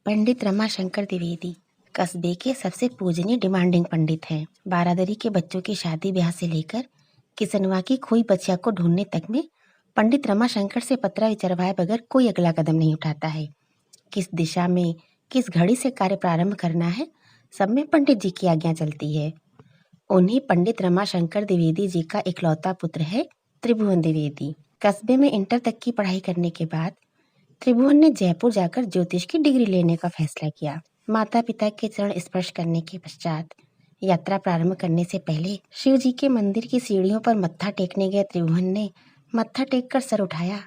पंडित रमाशंकर द्विवेदी कस्बे के सबसे पूजनीय डिमांडिंग पंडित हैं। बारादरी के बच्चों की शादी ब्याह से लेकर किसनवा की खोई बच्चिया को ढूंढने तक में पंडित रमाशंकर से पत्रा विचरवाए बगैर कोई अगला कदम नहीं उठाता है। किस दिशा में किस घड़ी से कार्य प्रारंभ करना है, सब में पंडित जी की आज्ञा चलती है। उन्हीं पंडित रमाशंकर द्विवेदी जी का इकलौता पुत्र है त्रिभुवन द्विवेदी। कस्बे में इंटर तक की पढ़ाई करने के बाद त्रिभुवन ने जयपुर जाकर ज्योतिष की डिग्री लेने का फैसला किया। माता पिता के चरण स्पर्श करने के पश्चात यात्रा प्रारंभ करने से पहले शिव जी के मंदिर की सीढ़ियों पर मत्था टेकने गए त्रिभुवन ने मत्था टेक कर सर उठाया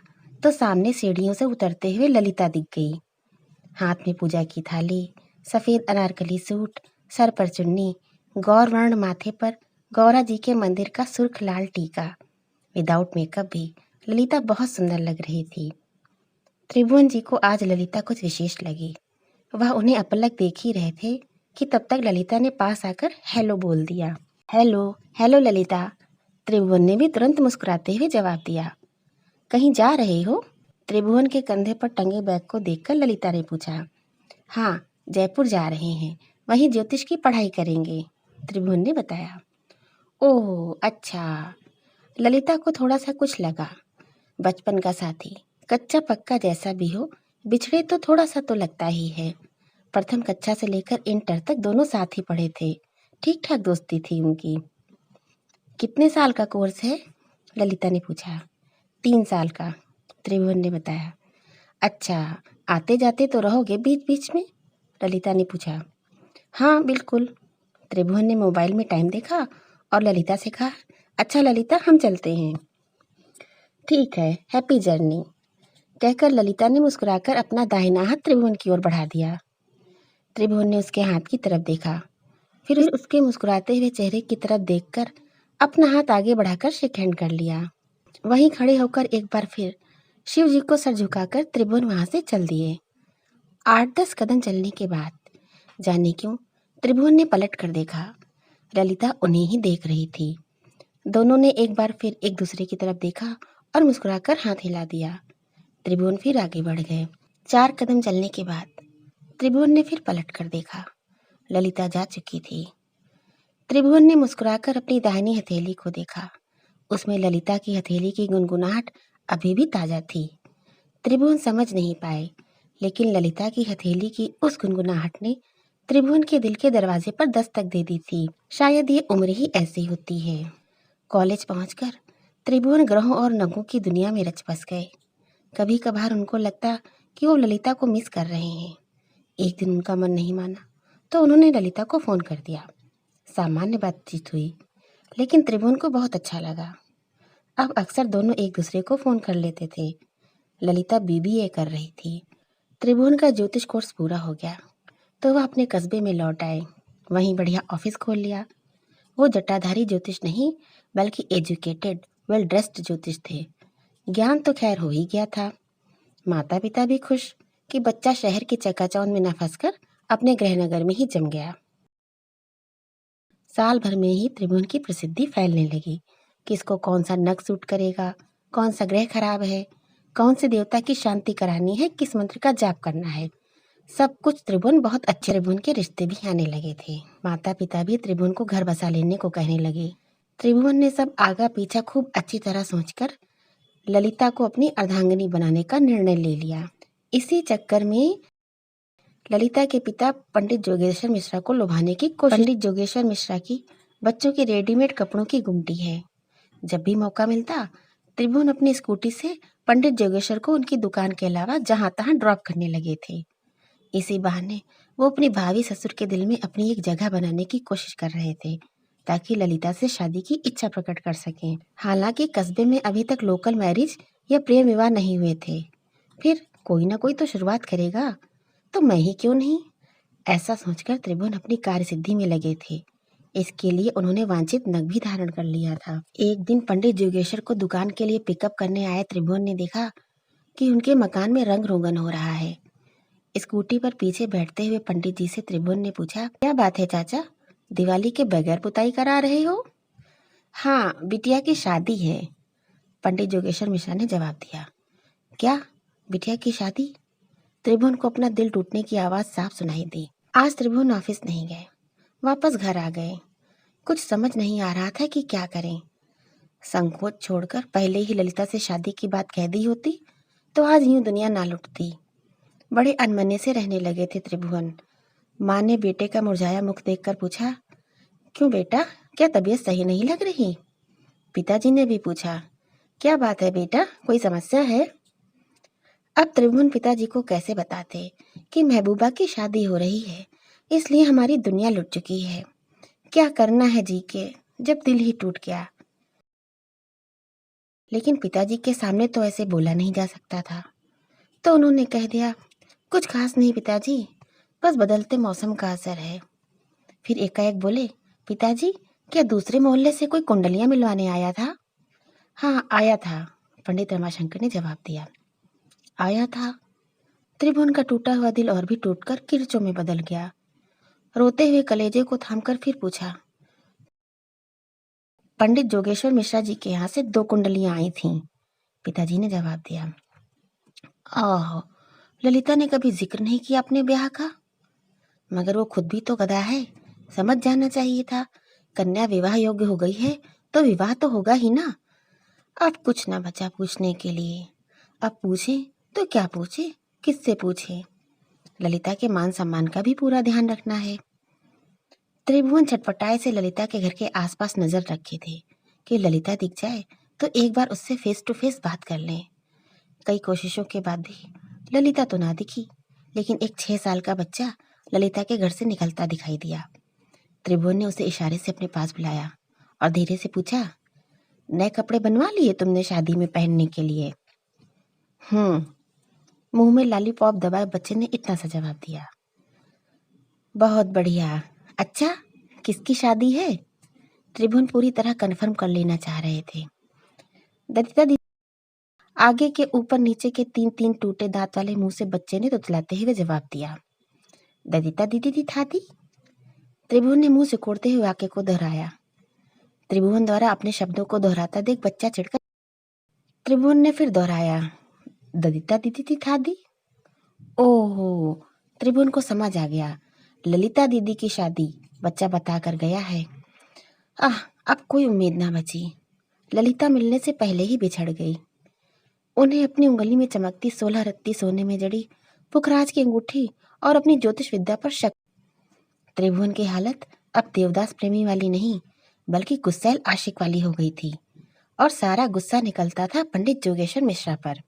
तो सामने सीढ़ियों से उतरते हुए ललिता दिख गई। हाथ में पूजा की थाली, सफेद अनारकली सूट, सर पर चुन्नी, गौर वर्ण माथे पर गौरा जी के मंदिर का सुर्ख लाल टीका। विदाउट मेकअप भी ललिता बहुत सुंदर लग रही थी। त्रिभुवन जी को आज ललिता कुछ विशेष लगी। वह उन्हें अपलक देख ही रहे थे कि तब तक ललिता ने पास आकर हेलो बोल दिया। हेलो हेलो ललिता, त्रिभुवन ने भी तुरंत मुस्कुराते हुए जवाब दिया। कहीं जा रहे हो? त्रिभुवन के कंधे पर टंगे बैग को देखकर ललिता ने पूछा। हाँ, जयपुर जा रहे हैं, वहीं ज्योतिष की पढ़ाई करेंगे, त्रिभुवन ने बताया। ओह अच्छा, ललिता को थोड़ा सा कुछ लगा। बचपन का साथी कच्चा पक्का जैसा भी हो, बिछड़े तो थोड़ा सा तो लगता ही है। प्रथम कक्षा से लेकर इंटर तक दोनों साथ ही पढ़े थे, ठीक ठाक दोस्ती थी उनकी। कितने साल का कोर्स है? ललिता ने पूछा। 3 साल का, त्रिभुवन ने बताया। अच्छा, आते जाते तो रहोगे बीच बीच में? ललिता ने पूछा। हाँ बिल्कुल, त्रिभुवन ने मोबाइल में टाइम देखा और ललिता से कहा। अच्छा ललिता, हम चलते हैं। ठीक है, हैप्पी जर्नी, कहकर ललिता ने मुस्कुराकर अपना दाहिना हाथ त्रिभुवन की ओर बढ़ा दिया। त्रिभुवन ने उसके हाथ की तरफ देखा, फिर उसके मुस्कुराते हुए चेहरे की तरफ देखकर अपना हाथ आगे बढ़ाकर शेक हैंड कर लिया। वहीं खड़े होकर एक बार फिर शिव जी को सर झुकाकर त्रिभुवन वहां से चल दिए। 8-10 कदम चलने के बाद जाने क्यों त्रिभुवन ने पलट कर देखा। ललिता उन्हें ही देख रही थी। दोनों ने एक बार फिर एक दूसरे की तरफ देखा और मुस्कुराकर हाथ हिला दिया। त्रिभुवन फिर आगे बढ़ गए। 4 कदम चलने के बाद त्रिभुवन ने फिर पलट कर देखा। ललिता जा चुकी थी। त्रिभुवन ने मुस्कुराकर अपनी दाहिनी हथेली को देखा। उसमें ललिता की हथेली की गुनगुनाहट अभी भी ताजा थी। त्रिभुवन समझ नहीं पाए, लेकिन ललिता की हथेली की उस गुनगुनाहट ने त्रिभुवन के दिल के दरवाजे पर दस्तक दे दी थी। शायद ये उम्र ही ऐसी होती है। कॉलेज पहुंचकर त्रिभुवन ग्रहों और नगों की दुनिया में रच बस गए। कभी कभार उनको लगता कि वो ललिता को मिस कर रहे हैं। एक दिन उनका मन नहीं माना तो उन्होंने ललिता को फोन कर दिया। सामान्य बातचीत हुई, लेकिन त्रिभुवन को बहुत अच्छा लगा। अब अक्सर दोनों एक दूसरे को फोन कर लेते थे। ललिता बीबीए कर रही थी। त्रिभुवन का ज्योतिष कोर्स पूरा हो गया तो वह अपने कस्बे में लौट आए। वहीं बढ़िया ऑफिस खोल लिया। वो जटाधारी ज्योतिष नहीं, बल्कि एजुकेटेड, वेल ड्रेस्ड ज्योतिष थे। ज्ञान तो खैर हो ही गया था। माता पिता भी खुश कि बच्चा शहर की चकाचौंध में न फंसकर अपने गृहनगर में ही जम गया। साल भर में ही त्रिभुवन की प्रसिद्धि फैलने लगी। किसको कौन सा नग सूट करेगा, कौन सा ग्रह खराब है, कौन से देवता की शांति करानी है, किस मंत्र का जाप करना है, सब कुछ त्रिभुवन बहुत अच्छे। त्रिभुवन के रिश्ते भी आने लगे थे। माता पिता भी त्रिभुवन को घर बसा लेने को कहने लगे। त्रिभुवन ने सब आगा पीछा खूब अच्छी तरह सोचकर ललिता को अपनी अर्धांगिनी बनाने का निर्णय ले लिया। इसी चक्कर में ललिता के पिता पंडित जोगेश्वर मिश्रा को लुभाने की कोशिश। पंडित जोगेश्वर मिश्रा की बच्चों के रेडीमेड कपड़ों की गुमटी है। जब भी मौका मिलता त्रिभुवन अपनी स्कूटी से पंडित जोगेश्वर को उनकी दुकान के अलावा जहां तहां ड्रॉप करने लगे थे। इसी बहाने वो अपनी भावी ससुर के दिल में अपनी एक जगह बनाने की कोशिश कर रहे थे, ताकि ललिता से शादी की इच्छा प्रकट कर सकें। हालांकि कस्बे में अभी तक लोकल मैरिज या प्रेम विवाह नहीं हुए थे। फिर कोई ना कोई तो शुरुआत करेगा, तो मैं ही क्यों नहीं, ऐसा सोचकर त्रिभुवन अपनी कार्य सिद्धि में लगे थे। इसके लिए उन्होंने वांछित नग भी धारण कर लिया था। एक दिन पंडित जोगेश्वर को दुकान के लिए पिकअप करने आए त्रिभुवन ने देखा कि उनके मकान में रंग रोगन हो रहा है। स्कूटी पर पीछे बैठते हुए पंडित जी से त्रिभुवन ने पूछा, क्या बात है चाचा, दिवाली के बगैर पुताई करा रहे हो? हाँ, बिटिया की शादी है, पंडित जोगेश्वर मिश्रा ने जवाब दिया। क्या, बिटिया की शादी? त्रिभुवन को अपना दिल टूटने की आवाज साफ सुनाई दी। आज त्रिभुवन ऑफिस नहीं गए, वापस घर आ गए। कुछ समझ नहीं आ रहा था कि क्या करें। संकोच छोड़कर पहले ही ललिता से शादी की बात कह दी होती तो आज यूं दुनिया ना लुटती। बड़े अनमने से रहने लगे थे त्रिभुवन। माँ ने बेटे का मुरझाया मुख देखकर पूछा, क्यों बेटा, क्या तबीयत सही नहीं लग रही? पिताजी ने भी पूछा, क्या बात है बेटा, कोई समस्या है? अब त्रिभुवन पिताजी को कैसे बताते कि महबूबा की शादी हो रही है, इसलिए हमारी दुनिया लुट चुकी है। क्या करना है जी के, जब दिल ही टूट गया। लेकिन पिताजी के सामने तो ऐसे बोला नहीं जा सकता था, तो उन्होंने कह दिया, कुछ खास नहीं पिताजी, बस बदलते मौसम का असर है। फिर एकाएक बोले, पिताजी, क्या दूसरे मोहल्ले से कोई कुंडलियां मिलवाने आया था? हाँ आया था, पंडित रमाशंकर ने जवाब दिया। आया था। त्रिभुवन का टूटा हुआ दिल और भी टूटकर किरचों में बदल गया। रोते हुए कलेजे को थामकर फिर पूछा, पंडित जोगेश्वर मिश्रा जी के यहाँ से 2 कुंडलियां आई थीं। पिताजी ने जवाब दिया। ओह, ललिता ने कभी जिक्र नहीं किया अपने ब्याह का? मगर वो खुद भी तो गधा है, समझ जाना चाहिए था। कन्या विवाह योग्य हो गई है तो विवाह तो होगा ही ना। अब कुछ ना बचा पूछने के लिए। अब पूछे तो क्या पूछे, किससे पूछे? ललिता के मान सम्मान का भी पूरा ध्यान रखना है। त्रिभुवन छटपटाए से ललिता के घर के आसपास नजर रखे थे कि ललिता दिख जाए तो एक बार उससे फेस टू फेस बात कर लें। कई कोशिशों के बाद भी ललिता तो ना दिखी, लेकिन एक 6 साल का बच्चा ललिता के घर से निकलता दिखाई दिया। त्रिभुवन ने उसे इशारे से अपने पास बुलाया और धीरे से पूछा, नए कपड़े बनवा लिए तुमने शादी में पहनने के लिए? मुंह में लॉलीपॉप दबाए बच्चे ने इतना सा जवाब दिया। बहुत बढ़िया। अच्छा, किसकी शादी है? त्रिभुवन पूरी तरह कन्फर्म कर लेना चाह रहे थे। दत्ता दीदी, आगे के ऊपर नीचे के 3-3 टूटे दांत वाले मुंह से बच्चे ने तुतलाते हुए जवाब दिया। ददिता दीदी दी था दी। त्रिभुवन ने मुंह सिकोड़ते हुए वाक्य को दोहराया। त्रिभुवन द्वारा अपने शब्दों को दोहराता देख बच्चा चिढ़कर त्रिभुवन ने फिर दोहराया, ददिता दीदी दी था दी। ओहो, त्रिभुवन को समझ आ गया, ललिता दीदी की शादी बच्चा बता कर गया है। अब कोई उम्मीद ना बची। ललिता मिलने से पहले ही बिछड़ गई। उन्हें अपनी उंगली में चमकती 16 रत्ती सोने में जड़ी पुखराज की अंगूठी और अपनी ज्योतिष विद्या पर शक। त्रिभुवन की हालत अब देवदास प्रेमी वाली नहीं, बल्कि गुस्सैल आशिक वाली हो गई थी, और सारा गुस्सा निकलता था पंडित जोगेश्वर मिश्रा पर।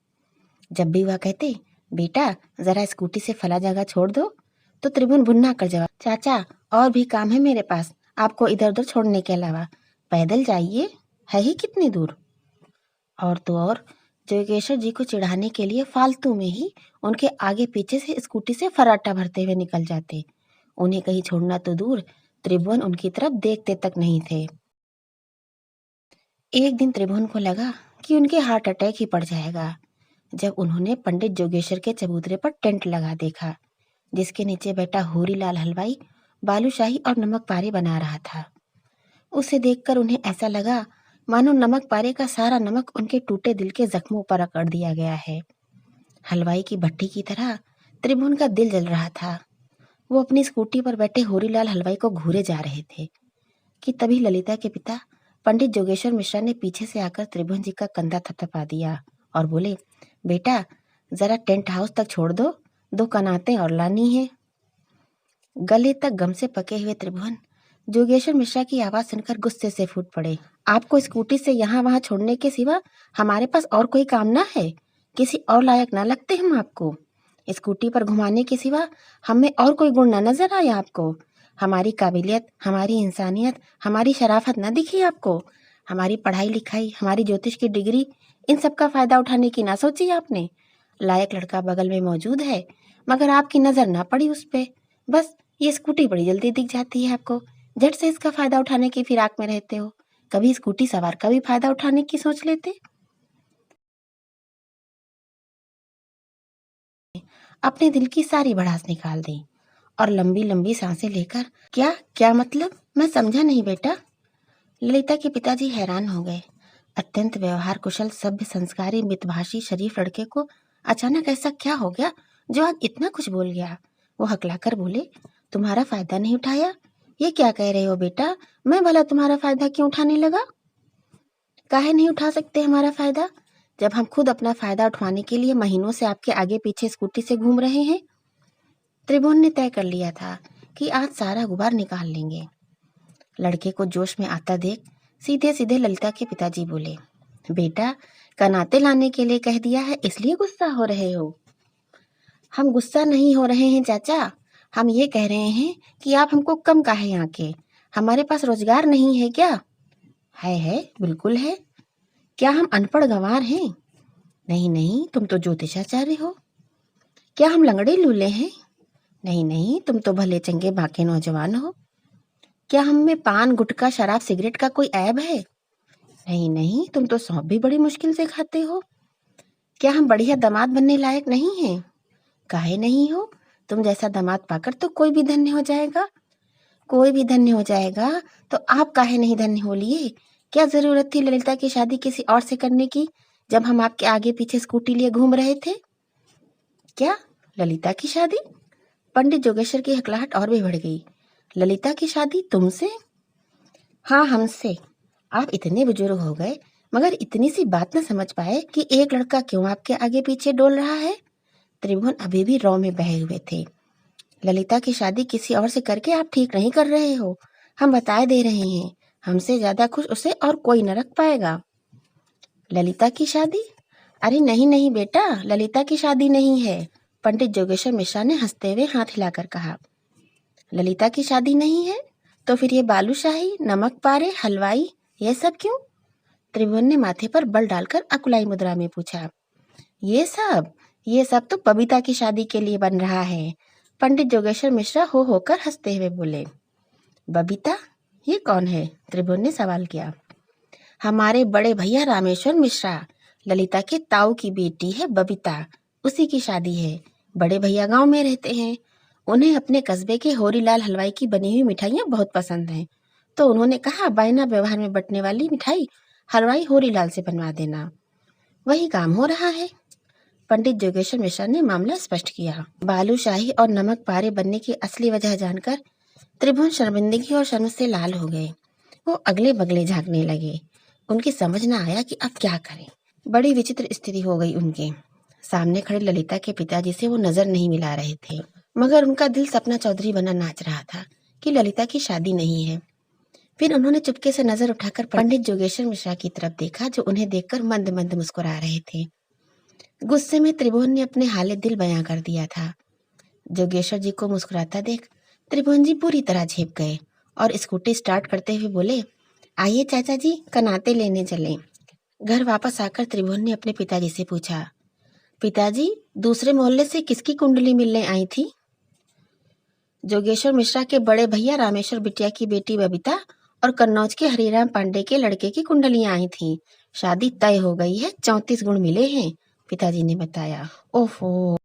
जब भी वह कहते, बेटा जरा स्कूटी से फला जगह छोड़ दो, तो त्रिभुवन भुन्ना कर जवाब, चाचा और भी काम है मेरे पास, आपको इधर उधर छोड़ने के अलावा। पैदल जाइए, है ही कितनी दूर। और तो और जोगेश्वर जी को चिढ़ाने के लिए फालतू में ही उनके आगे पीछे से स्कूटी से फराटा भरते हुए निकल जाते। उन्हें कहीं छोड़ना तो दूर, त्रिभुवन उनकी तरफ देखते तक नहीं थे। एक दिन त्रिभुवन को लगा कि उनके हार्ट अटैक ही पड़ जाएगा, जब उन्होंने पंडित जोगेश्वर के चबूतरे पर टेंट लगा देखा, जिसके नीचे बैठा होरीलाल हलवाई बालूशाही और नमक पारे बना रहा था। उसे देखकर उन्हें ऐसा लगा मानो नमक पारे का सारा नमक उनके टूटे दिल के जख्मों पर रगड़ दिया गया है। हलवाई की भट्टी की तरह त्रिभुवन का दिल जल रहा था। वो अपनी स्कूटी पर बैठे होरीलाल हलवाई को घूरे जा रहे थे कि तभी ललिता के पिता पंडित जोगेश्वर मिश्रा ने पीछे से आकर त्रिभुवन जी का कंधा थपथपा दिया और बोले, बेटा जरा टेंट हाउस तक छोड़ दो, 2 कनातें और लानी है। गले तक गम से पके हुए त्रिभुवन जोगेश्वर मिश्रा की आवाज सुनकर गुस्से से फूट पड़े। आपको स्कूटी से यहाँ वहाँ छोड़ने के सिवा हमारे पास और कोई काम ना है? किसी और लायक ना लगते हम आपको? स्कूटी पर घुमाने के सिवा हमें और कोई गुण ना नजर आया आपको? हमारी काबिलियत, हमारी इंसानियत, हमारी शराफत ना दिखी आपको? हमारी पढ़ाई लिखाई, हमारी ज्योतिष की डिग्री, इन सब का फायदा उठाने की ना सोची आपने? लायक लड़का बगल में मौजूद है, मगर आपकी नजर ना पड़ी उस पे। बस ये स्कूटी बड़ी जल्दी दिख जाती है आपको, झट से इसका फायदा उठाने की फिराक में रहते हो। कभी स्कूटी सवार का भी फायदा उठाने की सोच लेते। अपने दिल की सारी भड़ास निकाल दी और लंबी लंबी सांसें लेकर, क्या क्या मतलब, मैं समझा नहीं बेटा। ललिता के पिताजी हैरान हो गए। अत्यंत व्यवहार कुशल, सभ्य, संस्कारी, मितभाषी, शरीफ लड़के को अचानक ऐसा क्या हो गया जो आज इतना कुछ बोल गया। वो हकलाकर बोले, तुम्हारा फायदा नहीं उठाया? ये क्या कह रहे हो बेटा? मैं भला तुम्हारा फायदा क्यों उठाने लगा? काहे नहीं उठा सकते हमारा फायदा, जब हम खुद अपना फायदा उठवाने के लिए महीनों से आपके आगे पीछे स्कूटी से घूम रहे हैं। त्रिभुवन ने तय कर लिया था कि आज सारा गुबार निकाल लेंगे। लड़के को जोश में आता देख सीधे सीधे ललिता के पिताजी बोले, बेटा, कनाते लाने के लिए कह दिया है इसलिए गुस्सा हो रहे हो? हम गुस्सा नहीं हो रहे हैं चाचा, हम ये कह रहे हैं कि आप हमको कम काहे आके, हमारे पास रोजगार नहीं है क्या? है, बिल्कुल है। क्या हम अनपढ़ गंवार हैं? नहीं नहीं, तुम तो ज्योतिषाचार्य हो। क्या हम लंगड़े लूले हैं? नहीं नहीं, तुम तो भले चंगे बाके नौजवान हो। क्या हम में पान गुटखा शराब सिगरेट का कोई ऐब है? नहीं नहीं, तुम तो सौंफ भी बड़ी मुश्किल से खाते हो। क्या हम बढ़िया दामाद बनने लायक नहीं हैं? काहे नहीं हो, तुम जैसा दामाद पाकर तो कोई भी धन्य हो जाएगा। कोई भी धन्य हो जाएगा तो आप काहे नहीं धन्य हो लिए? क्या जरूरत थी ललिता की शादी किसी और से करने की, जब हम आपके आगे पीछे स्कूटी लिए घूम रहे थे? क्या ललिता की शादी? पंडित जोगेश्वर की हकलाहट और भी बढ़ गई। ललिता की शादी तुमसे? हाँ, हमसे। आप इतने बुजुर्ग हो गए मगर इतनी सी बात न समझ पाए कि एक लड़का क्यों आपके आगे पीछे डोल रहा है। त्रिभुवन अभी भी रौ में बहे हुए थे। ललिता की शादी किसी और से करके आप ठीक नहीं कर रहे हो, हम बताए दे रहे हैं। हमसे ज्यादा खुश उसे और कोई न रख पाएगा। ललिता की शादी? अरे नहीं नहीं बेटा, ललिता की शादी नहीं है। पंडित जोगेश्वर मिश्रा ने हंसते हुए हाथ हिलाकर कहा। ललिता की शादी नहीं है तो फिर ये बालूशाही, नमक पारे, हलवाई, ये सब क्यों? त्रिभुवन ने माथे पर बल डालकर अकुलाई मुद्रा में पूछा। ये सब तो बबीता की शादी के लिए बन रहा है। पंडित जोगेश्वर मिश्रा हो होकर हंसते हुए बोले। बबीता? ये कौन है? त्रिभुवन ने सवाल किया। हमारे बड़े भैया रामेश्वर मिश्रा, ललिता के ताऊ की बेटी है बबीता, उसी की शादी है। बड़े भैया गांव में रहते हैं, उन्हें अपने कस्बे के होरीलाल हलवाई की बनी हुई मिठाइयाँ बहुत पसंद हैं, तो उन्होंने कहा बायना व्यवहार में बटने वाली मिठाई हलवाई होरीलाल से बनवा देना। वही काम हो रहा है। पंडित जोगेश्वर मिश्रा ने मामला स्पष्ट किया। बालूशाही और नमक पारे बनने की असली वजह जानकर त्रिभुवन शर्मिंदगी और शर्म से लाल हो गए। वो अगले बगले झांकने लगे। उनकी समझ न आया कि अब क्या करें। बड़ी विचित्र स्थिति हो गई उनके सामने खड़े ललिता के पिताजी से वो नजर नहीं मिला रहे थे, मगर उनका दिल सपना चौधरी बना नाच रहा था कि ललिता की शादी नहीं है। फिर उन्होंने चुपके से नजर उठाकर पंडित जोगेश्वर मिश्रा की तरफ देखा, जो उन्हें देखकर मंद मंद मुस्कुरा रहे थे। गुस्से में त्रिभुवन ने अपने हाले दिल बयां कर दिया था। जोगेश्वर जी को मुस्कुराता देख त्रिभुवन जी पूरी तरह झेप गए और स्कूटी स्टार्ट करते हुए बोले, आइए चाचा जी, कनाते लेने चलें। घर वापस आकर त्रिभुवन ने अपने पिताजी से पूछा, पिताजी, दूसरे मोहल्ले से किसकी कुंडली मिलने आई थी? जोगेश्वर मिश्रा के बड़े भैया रामेश्वर बिटिया की बेटी बबीता और कन्नौज के हरिराम पांडे के लड़के की कुंडलियां आई थी। शादी तय हो गई है, 34 गुण मिले हैं, पिताजी ने बताया। ओहो,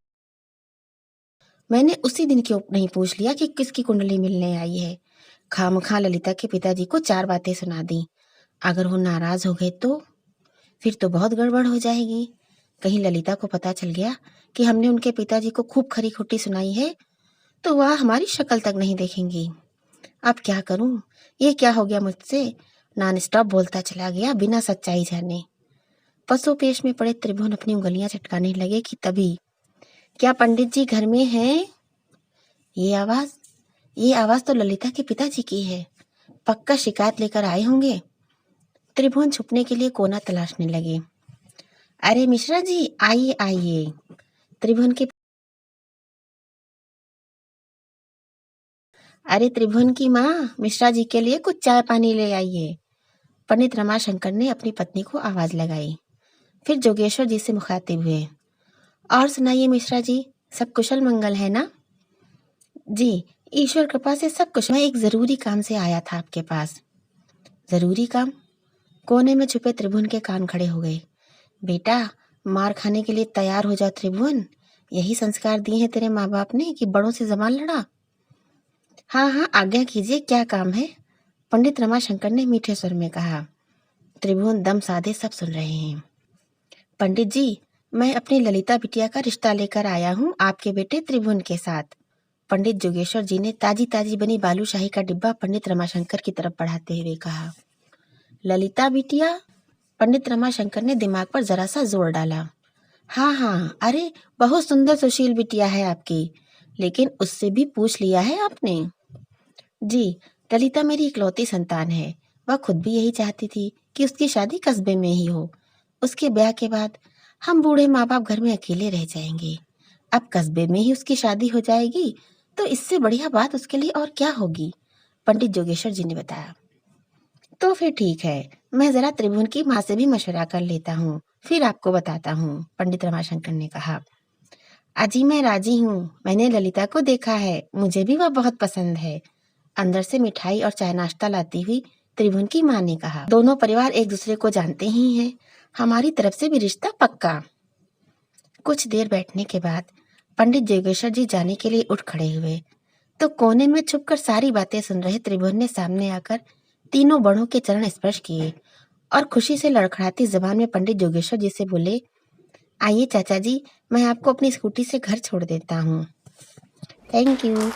मैंने उसी दिन क्यों नहीं पूछ लिया कि किसकी कुंडली मिलने आई है। खामखा ललिता के पिताजी को 4 बातें सुना दी। अगर वो नाराज हो गए तो फिर तो बहुत गड़बड़ हो जाएगी। कहीं ललिता को पता चल गया कि हमने उनके पिताजी को खूब खरी खोटी सुनाई है तो वह हमारी शक्ल तक नहीं देखेंगी। अब क्या करूं? ये क्या हो गया मुझसे? नॉन स्टॉप बोलता चला गया बिना सच्चाई जाने। पसोपेश में पड़े त्रिभुवन अपनी उंगलियां चटकाने लगे कि तभी, क्या पंडित जी घर में हैं? ये आवाज तो ललिता के पिताजी की है। पक्का शिकायत लेकर आए होंगे। त्रिभुवन छुपने के लिए कोना तलाशने लगे। अरे मिश्रा जी, आइए आइए। त्रिभुवन के अरे त्रिभुवन की माँ, मिश्रा जी के लिए कुछ चाय पानी ले आइए। पंडित रमाशंकर ने अपनी पत्नी को आवाज लगाई। फिर जोगेश्वर जी से मुखातिब हुए, और सुनाइए मिश्रा जी, सब कुशल मंगल है ना? जी, ईश्वर कृपा से सब कुशल। मैं एक जरूरी काम से आया था आपके पास। जरूरी काम? कोने में छुपे त्रिभुवन के कान खड़े हो गए। बेटा, मार खाने के लिए तैयार हो जा त्रिभुवन। यही संस्कार दिए हैं तेरे माँ बाप ने कि बड़ों से जबान लड़ा। हाँ हाँ, आज्ञा कीजिए, क्या काम है? पंडित रमाशंकर ने मीठे स्वर में कहा। त्रिभुवन दम साधे सब सुन रहे हैं। पंडित जी, मैं अपनी ललिता बिटिया का रिश्ता लेकर आया हूँ आपके बेटे त्रिभुवन के साथ। पंडित जोगेश्वर जी ने ताजी ताजी बनी बालूशाही का डिब्बा पंडित रमाशंकर की तरफ बढ़ाते हुए कहा। ललिता बिटिया? पंडित रमाशंकर ने दिमाग पर जरा सा जोर डाला। हाँ हाँ, अरे बहुत सुंदर सुशील बिटिया है आपकी, लेकिन उससे भी पूछ लिया है आपने? जी, ललिता मेरी इकलौती संतान है। वह खुद भी यही चाहती थी कि उसकी शादी कस्बे में ही हो। उसके ब्याह के बाद हम बूढ़े माँ बाप घर में अकेले रह जाएंगे। अब कस्बे में ही उसकी शादी हो जाएगी तो इससे बढ़िया बात उसके लिए और क्या होगी? पंडित जोगेश्वर जी ने बताया। तो फिर ठीक है, मैं जरा त्रिभुवन की माँ से भी मशवरा कर लेता हूँ, फिर आपको बताता हूँ, पंडित रमाशंकर ने कहा। अजी मैं राजी हूँ, मैंने ललिता को देखा है, मुझे भी वह बहुत पसंद है। अंदर से मिठाई और चाय नाश्ता लाती हुई त्रिभुवन की माँ ने कहा। दोनों परिवार एक दूसरे को जानते ही हैं, हमारी तरफ से भी रिश्ता पक्का। कुछ देर बैठने के बाद पंडित जोगेश्वर जी जाने के लिए उठ खड़े हुए तो कोने में छुपकर सारी बातें सुन रहे त्रिभुवन ने सामने आकर तीनों बड़ों के चरण स्पर्श किए और खुशी से लड़खड़ाती जबान में पंडित जोगेश्वर जी से बोले, आइए चाचा जी, मैं आपको अपनी स्कूटी से घर छोड़ देता हूँ। Thank you.